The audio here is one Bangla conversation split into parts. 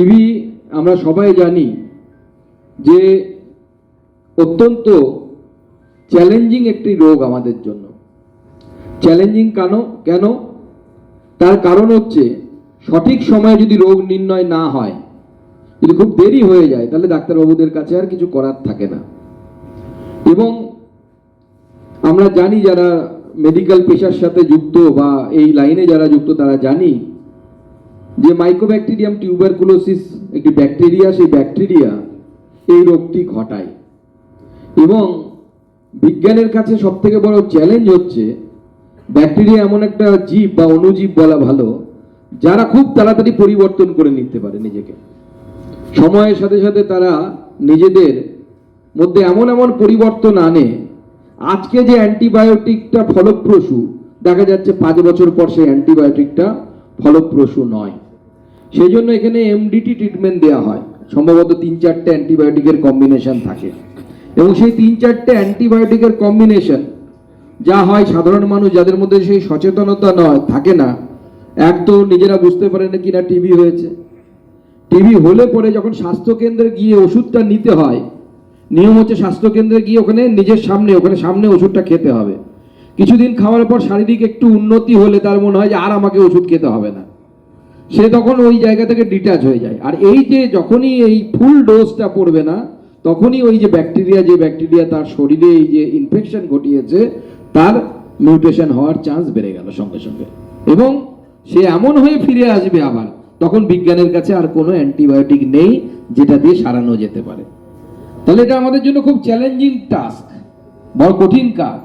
টিবি আমরা সবাই জানি যে অত্যন্ত চ্যালেঞ্জিং একটি রোগ আমাদের জন্য। চ্যালেঞ্জিং কেন? তার কারণ হচ্ছে সঠিক সময়ে যদি রোগ নির্ণয় না হয়, যদি খুব দেরি হয়ে যায়, তাহলে ডাক্তারবাবুদের কাছে আর কিছু করার থাকে না। এবং আমরা জানি যারা মেডিকেল পেশার সাথে যুক্ত বা এই লাইনে যারা যুক্ত তারা জানি যে মাইকোব্যাকটেরিয়াম টিউবারকুলোসিস একটি ব্যাকটেরিয়া, সেই ব্যাকটেরিয়া এই রোগটি ঘটায়। এবং বিজ্ঞানের কাছে সবথেকে বড় চ্যালেঞ্জ হচ্ছে ব্যাকটেরিয়া এমন একটা জীব বা অণুজীব বলা ভালো, যারা খুব তাড়াতাড়ি পরিবর্তন করে নিতে পারে নিজেকে। সময়ের সাথে সাথে তারা নিজেদের মধ্যে এমন এমন পরিবর্তন আনে, আজকে যে অ্যান্টিবায়োটিকটা ফলপ্রসূ, দেখা যাচ্ছে 5 বছর পর সেই অ্যান্টিবায়োটিকটা ফলপ্রসূ নয়। সেই জন্য এখানে এমডিটি ট্রিটমেন্ট দেওয়া হয়। সম্ভবত 3-4টে অ্যান্টিবায়োটিকের কম্বিনেশন থাকে, এবং সেই 3-4টে অ্যান্টিবায়োটিকের কম্বিনেশন যা হয়, সাধারণ মানুষ যাদের মধ্যে সেই সচেতনতা থাকে না, এক তো নিজেরা বুঝতে পারে না কিনা টিবি হয়েছে। টিবি হলে পরে যখন স্বাস্থ্যকেন্দ্রে গিয়ে ওষুধটা নিতে হয়, নিয়ম হচ্ছে স্বাস্থ্যকেন্দ্রে গিয়ে ওখানে নিজের সামনে ওষুধটা খেতে হবে। কিছুদিন খাওয়ার পর শারীরিক একটু উন্নতি হলে তার মনে হয় যে আর আমাকে ওষুধ খেতে হবে না, সে তখন ওই জায়গা থেকে ডিটাচ হয়ে যায়। আর এই যে যখনই এই ফুল ডোজটা পড়বে না, তখনই ওই যে ব্যাকটেরিয়া তার শরীরে এই যে ইনফেকশন ঘটিয়েছে, তার মিউটেশন হওয়ার চান্স বেড়ে গেল সঙ্গে সঙ্গে, এবং সে এমন হয়ে ফিরে আসবে আবার। তখন বিজ্ঞানের কাছে আর কোনো অ্যান্টিবায়োটিক নেই যেটা দিয়ে সারানো যেতে পারে। তাহলে এটা আমাদের জন্য খুব চ্যালেঞ্জিং টাস্ক, বড় কঠিন কাজ।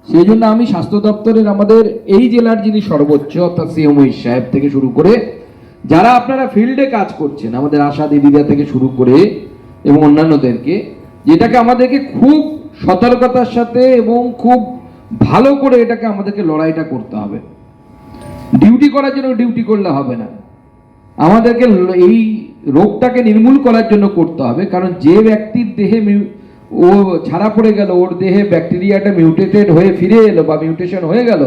সেই জন্য আমি স্বাস্থ্য দপ্তরের আমাদের এই জেলার যিনি সর্বোচ্চ, অর্থাৎ সিএম সাহেব থেকে শুরু করে যারা আপনারা ফিল্ডে কাজ করছেন, আমাদের আশা দিদিরা থেকে শুরু করে এবং অন্যান্যদেরকে, যেটাকে আমাদেরকে খুব সতর্কতার সাথে এবং খুব ভালো করে এটাকে আমাদেরকে লড়াইটা করতে হবে। ডিউটি করার জন্য ডিউটি করলে হবে না, আমাদেরকে এই রোগটাকে নির্মূল করার জন্য করতে হবে। কারণ যে ব্যক্তির দেহে ও ছাড়া পড়ে গেল, ওর দেহে ব্যাকটেরিয়াটা মিউটেটেড হয়ে ফিরে এলো বা মিউটেশন হয়ে গেল,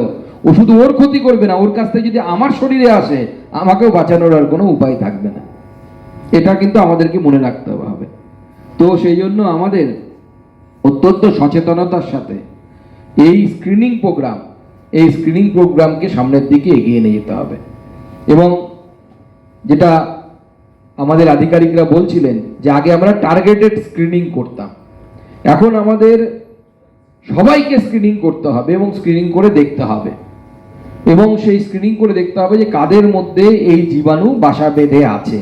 ও শুধু ওর ক্ষতি করবে না, ওর কাছ থেকে যদি আমার শরীরে আসে, আমাকেও বাঁচানোর আর কোনো উপায় থাকবে না। এটা কিন্তু আমাদেরকে মনে রাখতে হবে। তো সেই জন্য আমাদের অত্যন্ত সচেতনতার সাথে এই স্ক্রিনিং প্রোগ্রামকে সামনের দিকে এগিয়ে নিয়ে যেতে হবে। এবং যেটা আমাদের আধিকারিকরা বলছিলেন যে আগে আমরা টার্গেটেড স্ক্রিনিং করতাম, এখন আমাদের সবাইকে স্ক্রিনিং করতে হবে এবং স্ক্রিনিং করে দেখতে হবে। এবং সেই স্ক্রিনিং করে দেখতে হবে যে কাদের মধ্যে এই জীবাণু বাসা বেঁধে আছে।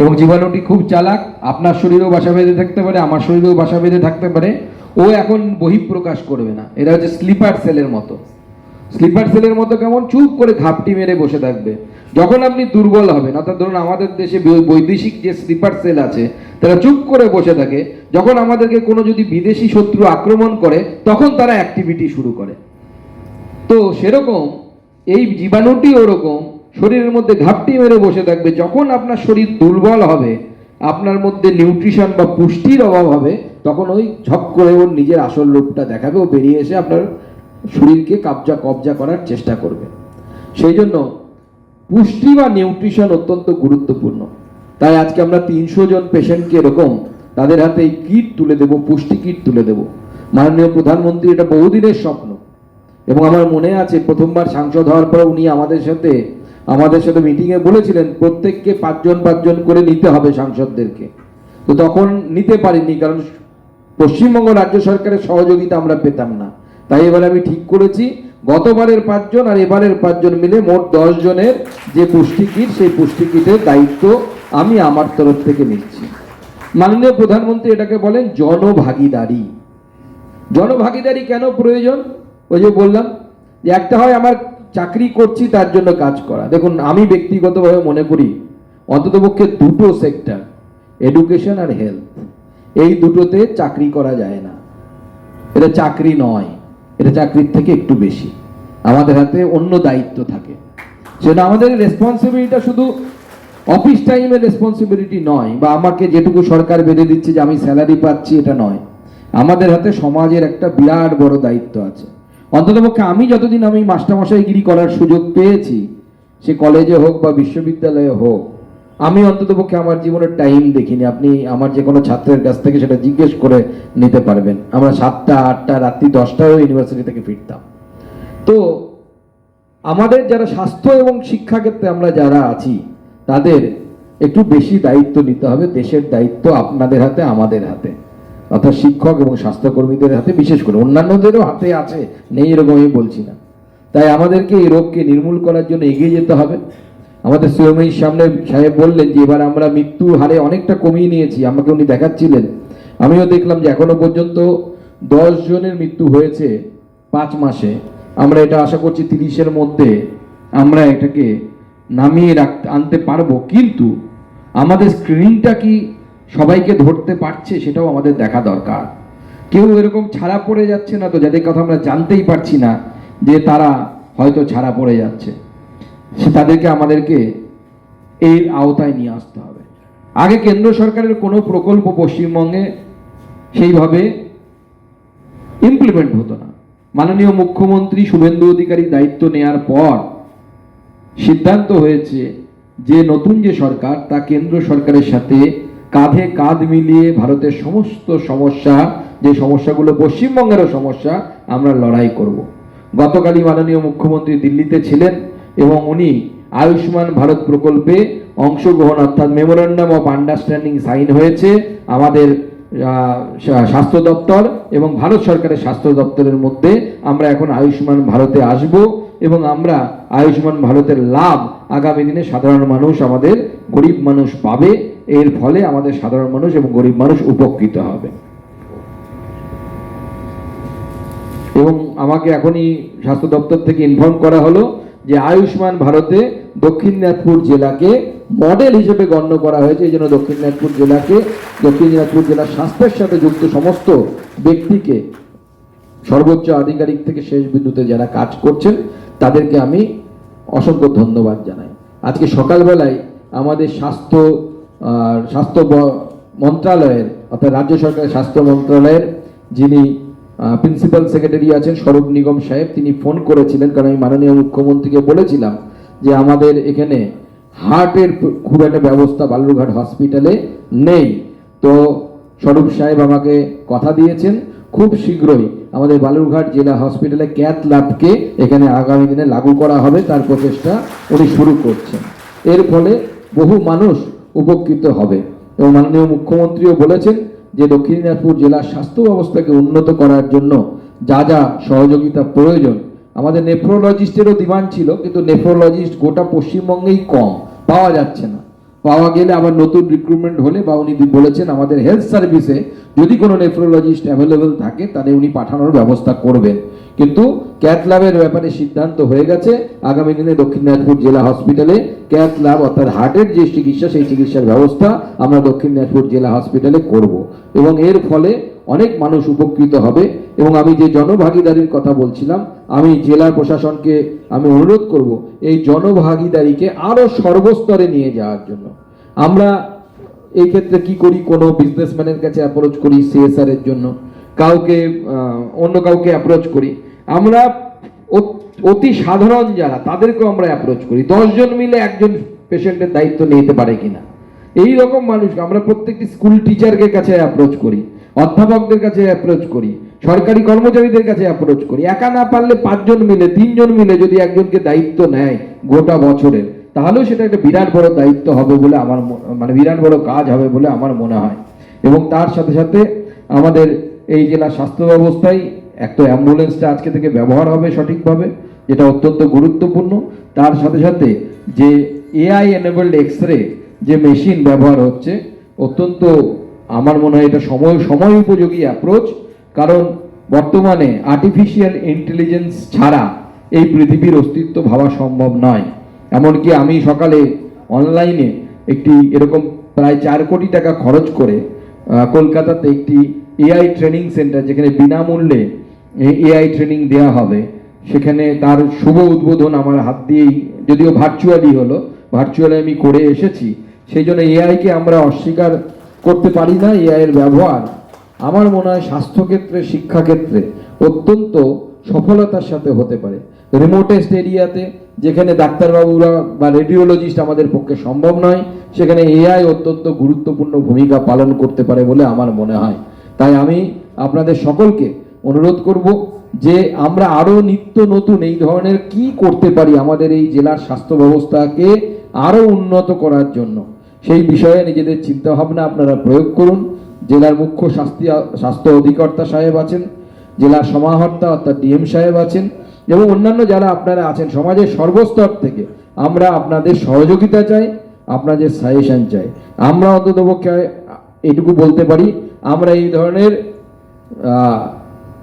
এবং জীবাণুটি খুব চালাক, আপনার শরীরেও বাসা বেঁধে থাকতে পারে, আমার শরীরেও বাসা বেঁধে থাকতে পারে। ও এখন বহিঃপ্রকাশ করবে না। এরা হচ্ছে স্লিপার সেলের মতো। স্লিপার সেলের মতো কেমন? চুপ করে ঘাপটি মেরে বসে থাকবে। যখন আপনি দুর্বল হবেন, অর্থাৎ ধরুন আমাদের দেশে বৈদেশিক যে স্লিপার সেল আছে, তারা চুপ করে বসে থাকে। যখন আমাদেরকে কোনো যদি বিদেশি শত্রু আক্রমণ করে, তখন তারা অ্যাক্টিভিটি শুরু করে। তো সেরকম এই জীবাণুটি ওরকম শরীরের মধ্যে ঘাপটি মেরে বসে থাকবে। যখন আপনার শরীর দুর্বল হবে, আপনার মধ্যে নিউট্রিশন বা পুষ্টির অভাব হবে, তখন ওই ঝপ করে ওর নিজের আসল রূপটা দেখাবে, ও বেরিয়ে এসে আপনার শরীরকে কবজা করার চেষ্টা করবে। সেই জন্য পুষ্টি বা নিউট্রিশন অত্যন্ত গুরুত্বপূর্ণ। তাই আজকে আমরা 300 জন পেশেন্টকে এরকম তাদের হাতে এই কিট তুলে দেব, পুষ্টি কিট তুলে দেব। মাননীয় প্রধানমন্ত্রী এটা বহুদিনের স্বপ্ন, এবং আমার মনে আছে প্রথমবার সাংসদ হওয়ার পর উনি আমাদের সাথে মিটিংয়ে বলেছিলেন প্রত্যেককে 5 জন করে নিতে হবে সাংসদদেরকে। তো তখন নিতে পারিনি, কারণ পশ্চিমবঙ্গ রাজ্য সরকারের সহযোগিতা আমরা পেতাম না। তাই এবার আমি ঠিক করেছি গতবারের 5 জন আর এবারের 5 জন মিলে মোট 10 জনের যে পুষ্টি কিট, সেই পুষ্টি কিটের দায়িত্ব আমি আমার তরফ থেকে নিচ্ছি। মাননীয় প্রধানমন্ত্রী এটাকে বলেন জনভাগিদারি। জনভাগিদারি কেন প্রয়োজন? ওই যে বললাম যে একটা হয় আমার চাকরি করছি তার জন্য কাজ করা। দেখুন, আমি ব্যক্তিগতভাবে মনে করি অন্ততপক্ষে 2টো সেক্টর, এডুকেশন আর হেলথ, এই দুটোতে চাকরি করা যায় না। এটা চাকরি নয়, এটা চাকরির থেকে একটু বেশি। আমাদের হাতে অন্য দায়িত্ব থাকে। সেটা আমাদের রেসপন্সিবিলিটিটা শুধু অফিস টাইমের রেসপন্সিবিলিটি নয়, বা আমাকে যেটুকু সরকার বেঁধে দিচ্ছে যে আমি স্যালারি পাচ্ছি, এটা নয়। আমাদের হাতে সমাজের একটা বিরাট বড় দায়িত্ব আছে। অন্ততপক্ষে আমি যতদিন মাস্টারমশাইগিরি করার সুযোগ পেয়েছি, সে কলেজে হোক বা বিশ্ববিদ্যালয়ে হোক, আমি অন্ততপক্ষে আমার জীবনের টাইম দেখিনি। আপনি আমার যে কোনো ছাত্রের কাছ থেকে সেটা জিজ্ঞেস করে নিতে পারবেন। আমরা 7টা 8টা রাত্রি 10টায়ও ইউনিভার্সিটি থেকে ফিরতাম। তো আমাদের যারা স্বাস্থ্য এবং শিক্ষা ক্ষেত্রে আমরা যারা আছি তাদের একটু বেশি দায়িত্ব নিতে হবে। দেশের দায়িত্ব আপনাদের হাতে, আমাদের হাতে, অর্থাৎ শিক্ষক এবং স্বাস্থ্যকর্মীদের হাতে, বিশেষ করে অন্যান্যদেরও হাতে আছে, নেই এরকম আমি বলছি না। তাই আমাদেরকে এই রোগকে নির্মূল করার জন্য এগিয়ে যেতে হবে। আমাদের সিএমএই সামনে সাহেব বললেন যে এবার আমরা মৃত্যুর হারে অনেকটা কমিয়ে নিয়েছি। আমাকে উনি দেখাচ্ছিলেন, আমিও দেখলাম যে এখনো পর্যন্ত 10 জনের মৃত্যু হয়েছে 5 মাসে। আমরা এটা আশা করছি 30-এর মধ্যে আমরা এটাকে নামিয়ে আনতে পারবো। কিন্তু আমাদের স্ক্রিনিংটা কি সবাইকে ধরতে পারছে সেটাও আমাদের দেখা দরকার। কেউ এরকম ছাড়া পড়ে যাচ্ছে না তো, যাদের কথা আমরা জানতেই পারছি না যে তারা হয়তো ছাড়া পড়ে যাচ্ছে, তাদেরকে আমাদেরকে এর আওতায় নিয়ে আসতে হবে। আগে কেন্দ্র সরকারের কোনো প্রকল্প পশ্চিমবঙ্গে সেইভাবে ইমপ্লিমেন্ট হতো না। মাননীয় মুখ্যমন্ত্রী শুভেন্দু অধিকারী দায়িত্ব নেয়ার পর সিদ্ধান্ত হয়েছে যে নতুন যে সরকার তা কেন্দ্র সরকারের সাথে কাঁধে কাঁধ মিলিয়ে ভারতের সমস্ত সমস্যা, যে সমস্যাগুলো পশ্চিমবঙ্গেরও সমস্যা, আমরা লড়াই করব। গতকালই মাননীয় মুখ্যমন্ত্রী দিল্লিতে ছিলেন এবং উনি আয়ুষ্মান ভারত প্রকল্পে অংশগ্রহণ অর্থাৎ মেমোরেন্ডাম অফ আন্ডারস্ট্যান্ডিং সাইন হয়েছে আমাদের স্বাস্থ্য দপ্তর এবং ভারত সরকারের স্বাস্থ্য দপ্তরের মধ্যে। আমরা এখন আয়ুষ্মান ভারতে আসব এবং আমরা আয়ুষ্মান ভারতের লাভ আগামী দিনে সাধারণ মানুষ, আমাদের গরিব মানুষ পাবে। এর ফলে আমাদের সাধারণ মানুষ এবং গরিব মানুষ উপকৃত হবে। এবং আমাকে এখনই স্বাস্থ্য দপ্তর থেকে ইনফর্ম করা হলো যে আয়ুষ্মান ভারতে দক্ষিণ দিনাজপুর জেলাকে মডেল হিসেবে গণ্য করা হয়েছে। এই জন্য দক্ষিণ দিনাজপুর জেলার স্বাস্থ্যের সাথে যুক্ত সমস্ত ব্যক্তিকে, সর্বোচ্চ আধিকারিক থেকে শেষ বিন্দুতে যারা কাজ করছেন, তাদেরকে আমি অসংখ্য ধন্যবাদ জানাই। আজকে সকালবেলায় আমাদের স্বাস্থ্য মন্ত্রণালয়ের অর্থাৎ রাজ্য সরকারের স্বাস্থ্য মন্ত্রণালয়ের যিনি প্রিন্সিপাল সেক্রেটারি আছেন স্বরূপ নিগম সাহেব, তিনি ফোন করেছিলেন, কারণ আমি মাননীয় মুখ্যমন্ত্রীকে বলেছিলাম যে আমাদের এখানে হার্টের খুব একটা ব্যবস্থা বালুরঘাট হসপিটালে নেই। তো স্বরূপ সাহেব আমাকে কথা দিয়েছেন খুব শীঘ্রই আমাদের বালুরঘাট জেলা হসপিটালে ক্যাথ ল্যাবকে এখানে আগামী দিনে লাগু করা হবে, তার প্রচেষ্টা উনি শুরু করছেন। এর ফলে বহু মানুষ উপকৃত হবে। এবং মাননীয় মুখ্যমন্ত্রীও বলেছেন যে দক্ষিণ দিনাজপুর জেলার স্বাস্থ্য ব্যবস্থাকে উন্নত করার জন্য যা যা সহযোগিতা প্রয়োজন, আমাদের নেফ্রোলজিস্টেরও ডিমান্ড ছিল, কিন্তু নেফ্রোলজিস্ট গোটা পশ্চিমবঙ্গেই কম, পাওয়া যাচ্ছে না। পাওয়া গেলে আবার নতুন রিক্রুটমেন্ট হলে, বা উনি বলেছেন আমাদের হেলথ সার্ভিসে যদি কোনো নেফ্রোলজিস্ট অ্যাভেলেবেল থাকে তাহলে উনি পাঠানোর ব্যবস্থা করবেন। কিন্তু ক্যাথ ল্যাবের ব্যাপারে সিদ্ধান্ত হয়ে গেছে, আগামী দিনে দক্ষিণ দিনাজপুর জেলা হসপিটালে ক্যাথ ল্যাব অর্থাৎ হার্টের যে চিকিৎসা, সেই চিকিৎসার ব্যবস্থা আমরা দক্ষিণ দিনাজপুর জেলা হসপিটালে করব এবং এর ফলে অনেক মানুষ উপকৃত হবে। এবং আমি যে জনভাগিদারির কথা বলছিলাম, আমি জেলার প্রশাসনকে আমি অনুরোধ করব এই জনভাগিদারিকে আরো সর্বস্তরে নিয়ে যাওয়ার জন্য। আমরা এই ক্ষেত্রে কি করি, কোনো বিজনেসম্যানের কাছে অ্যাপ্রোচ করি সিএসআর এর জন্য, কাউকে অন্য কাউকে অ্যাপ্রোচ করি, আমরা অতি সাধারণ যারা তাদেরকেও আমরা অ্যাপ্রোচ করি। 10 জন মিলে একজন পেশেন্টের দায়িত্ব নিতে পারে কিনা, এই রকম মানুষকে আমরা প্রত্যেকটি স্কুল টিচারকে কাছে অ্যাপ্রোচ করি, অধ্যাপকদের কাছে অ্যাপ্রোচ করি, সরকারি কর্মচারীদের কাছে অ্যাপ্রোচ করি। একা না পারলে 5 জন মিলে, 3 জন মিলে যদি একজনকে দায়িত্ব নেয় গোটা বছরের, তাহলেও সেটা একটা বিরাট বড় দায়িত্ব হবে বলে আমার বিরাট বড় কাজ হবে বলে আমার মনে হয়। এবং তার সাথে সাথে আমাদের এই জেলা স্বাস্থ্য ব্যবস্থায় একটা অ্যাম্বুলেন্সটা আজকে থেকে ব্যবহার হবে সঠিকভাবে, যেটা অত্যন্ত গুরুত্বপূর্ণ। তার সাথে সাথে যে এআই এনেবলড এক্সরে যে মেশিন ব্যবহার হচ্ছে, অত্যন্ত আমার মনে হয় এটা সময় উপযোগী অ্যাপ্রোচ। কারণ বর্তমানে আর্টিফিশিয়াল ইন্টেলিজেন্স ছাড়া এই পৃথিবীর অস্তিত্ব ভাবা সম্ভব নয়। এমনকি আমি সকালে অনলাইনে একটি এরকম প্রায় 4 কোটি টাকা খরচ করে কলকাতাতে একটি এআই ট্রেনিং সেন্টার, যেখানে বিনামূল্যে এআই ট্রেনিং দেওয়া হবে, সেখানে তার শুভ উদ্বোধন আমার হাত দিয়েই, যদিও ভার্চুয়ালি হলো, ভার্চুয়ালি আমি করে এসেছি। সেই জন্য এআইকে আমরা অস্বীকার করতে পারি না। এআই এর ব্যবহার আমার মনে হয় স্বাস্থ্যক্ষেত্রে, শিক্ষাক্ষেত্রে অত্যন্ত সফলতার সাথে হতে পারে। রিমোটেস্ট এরিয়াতে, যেখানে ডাক্তারবাবুরা বা রেডিওলজিস্ট আমাদের পক্ষে সম্ভব নয়, সেখানে এআই অত্যন্ত গুরুত্বপূর্ণ ভূমিকা পালন করতে পারে বলে আমার মনে হয়। তাই আমি আপনাদের সকলকে অনুরোধ করব যে আমরা আরও নিত্য নতুন এই ধরনের কি করতে পারি আমাদের এই জেলার স্বাস্থ্য ব্যবস্থাকে আরও উন্নত করার জন্য, সেই বিষয়ে নিজেদের চিন্তাভাবনা আপনারা প্রয়োগ করুন। জেলার মুখ্য স্বাস্থ্য অধিকর্তা সাহেব আছেন, জেলার সমাহর্তা অর্থাৎ ডিএম সাহেব আছেন, এবং অন্যান্য যারা আপনারা আছেন সমাজের সর্বস্তর থেকে আমরা আপনাদের সহযোগিতা চাই, আপনাদের সাজেশন চাই। আমরা অন্ততপক্ষে এটুকু বলতে পারি, আমরা এই ধরনের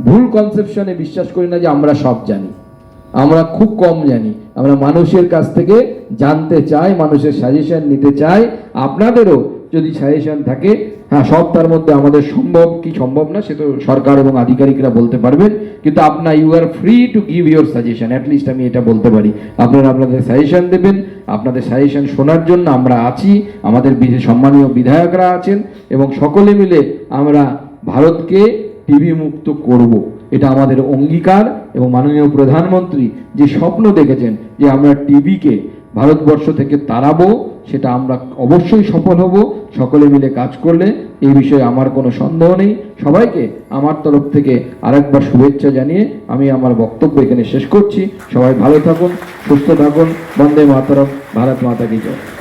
ভুল কনসেপশনে বিশ্বাস করি না যে আমরা সব জানি। আমরা খুব কম জানি, আমরা মানুষের কাছ থেকে জানতে চাই, মানুষের সাজেশন নিতে চাই। আপনাদেরও যদি সাজেশন থাকে, হ্যাঁ সব তার মধ্যে আমাদের সম্ভব কি সম্ভব না সে তো সরকার এবং আধিকারিকরা বলতে পারবেন, কিন্তু আপনার you are free to give your suggestion, at least আমি এটা বলতে পারি। আপনারা আপনাদের সাজেশন দেবেন, আপনাদের সাজেশন শোনার জন্য আমরা আছি, আমাদের সম্মানীয় বিধায়করা আছেন, এবং সকলে মিলে আমরা ভারতকে টিবি মুক্ত করব, এটা আমাদের অঙ্গীকার। এবং মাননীয় প্রধানমন্ত্রী যে স্বপ্ন দেখেছেন যে আমরা টিবিকে ভারতবর্ষ থেকে তাড়াবো, সেটা আমরা অবশ্যই সফল হব সকলে মিলে কাজ করলে। এই বিষয়ে আমার কোনো সন্দেহ নেই। সবাইকে আমার তরফ থেকে আরেকবার শুভেচ্ছা জানিয়ে আমি আমার বক্তব্য এখানে শেষ করছি। সবাই ভালো থাকুন, সুস্থ থাকুন। বন্দে মাতরম, ভারত মাতা কি জয়।